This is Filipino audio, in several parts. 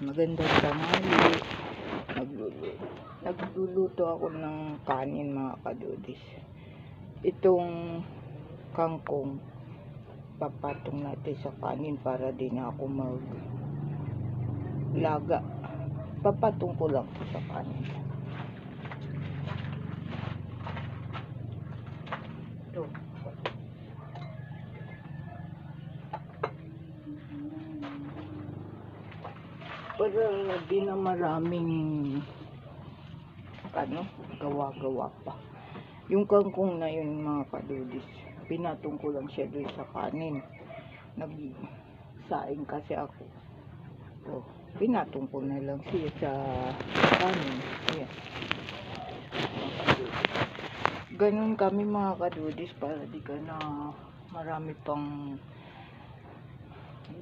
Magandang tanghali. Nagluluto ako ng kanin, mga kadudis. Itong kangkong papatong natin sa kanin para din ako maglaga. Papatong ko lang sa kanin. Ito. Para di na maraming gawa-gawa pa. Yung kangkong na yun, mga kadudis, pinatong ko lang siya doon sa kanin. Nagsaing kasi ako. So, pinatong ko na lang siya sa kanin. Ayan. Ganun kami, mga kadudis, para di ka na marami pang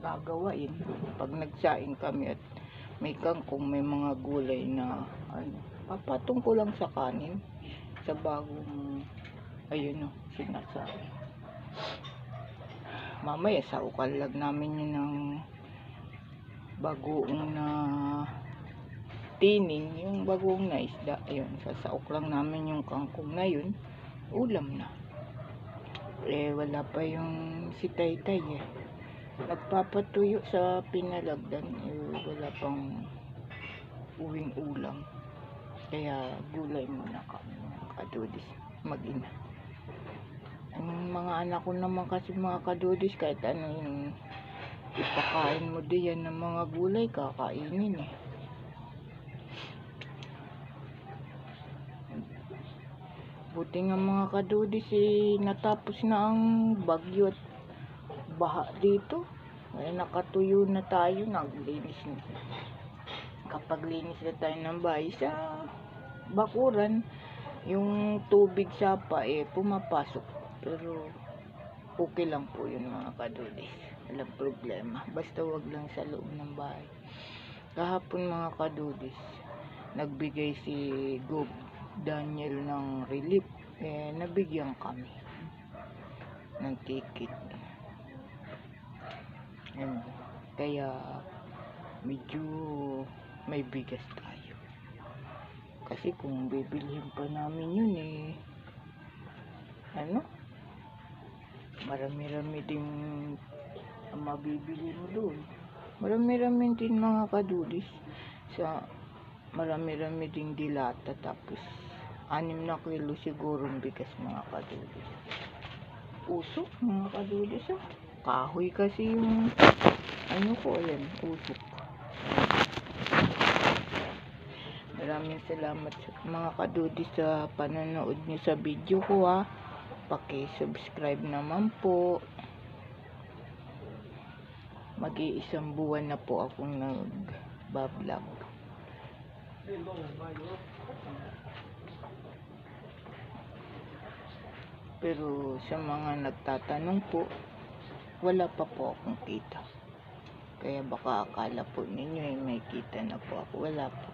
gagawain. Pag nagsaing kami at may kangkong, may mga gulay na papatong ko lang sa kanin sa bagong sinasabi. Mamaya saukan lang namin yun ng bagoong na tining, yung bagoong na isda. Ayun, sasauk lang namin yung kangkong na yun, ulam na. Wala pa yung si Taytay nagpapatuyo sa pinalagdan. Wala pang uwing ulam, kaya gulay muna kami, mga kadudis, mag-ina. Ang mga anak ko naman kasi, mga kadudis, kahit ano yung ipakain mo diyan ng mga gulay, kakainin Buti nga, mga kadudis, natapos na ang bagyo at baha dito. Nakatuyo na tayo, naglinis na. Kapag linis na tayo ng bahay sa bakuran, yung tubig sapa pumapasok. Pero okay lang po yun, mga kadudis. Walang problema, basta wag lang sa loob ng bahay. Kahapon, mga kadudis, nagbigay si Gob Daniel ng relief. Nabigyan kami ng ticket. Kaya medyo may bigas tayo. Kasi kung bibilhin pa namin yun marami-rami din ang mabibili mo doon. Marami-rami din, mga kadudis, marami-rami din dilata. Tapos 6 na kilo siguro ang bigas, mga kadudis. Usok, mga kadudis, kahoy kasi yung usok. Maraming salamat, mga kadudis, sa panonood niyo sa video ko. Paki-subscribe naman po. Mag-iisang buwan na po akong nag-vlog. Pero sa mga nagtatanong po, wala pa po akong kita. Kaya baka akala po ninyo may kita na po ako. Wala po.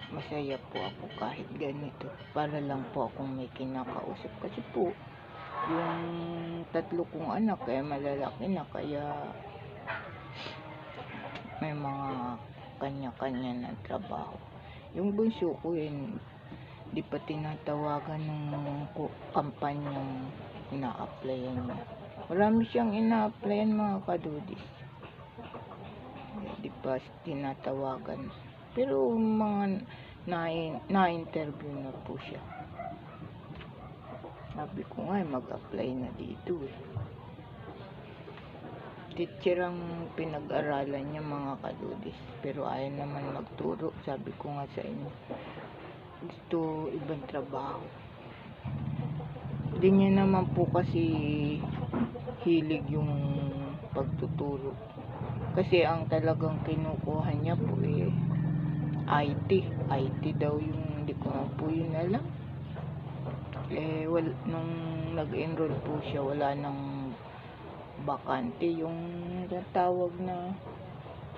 Masaya po ako kahit ganito. Para lang po akong may kinakausap. Kasi po, yung 3 kong anak malalaki na, kaya may mga kanya-kanya na trabaho. Yung bunso ko di pa tinatawagan ng kampanyang ina-applyan niya. Marami siyang ina-applyan, mga kadudis. Di pa tinatawagan. Pero mga na-interview na po siya. Sabi ko nga, mag-apply na dito Teacher ang pinag-aralan niya, mga kadudis. Pero ayaw naman magturo. Sabi ko nga sa inyo, gusto ibang trabaho. Hindi niya naman po kasi hilig yung pagtuturo. Kasi ang talagang kinukuha niya po IT daw yung, hindi ko na po yun alam. Nung nag-enroll po siya, wala nang bakante. Yung natawag na,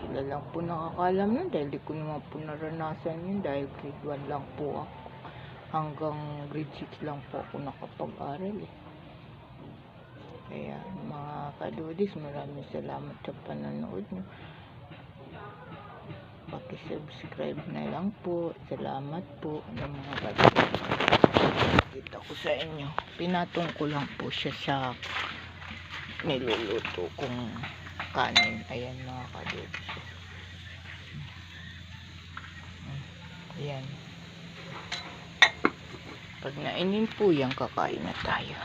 sila lang po nakakalam nun, dahil di ko naman po naranasan yun, dahil grade 1 lang po ako. Hanggang grade 6 lang po ako nakapag-aral Kaya mga kadudis, maraming salamat sa panonood nyo. Paki-subscribe na lang po. Salamat po ng mga kadudis. Kita ko sa inyo. Pinatong ko lang po siya sa niluluto kong kanin. Ayan mga kadudis. Ayan. Pag nainin po yan, kakain na tayo.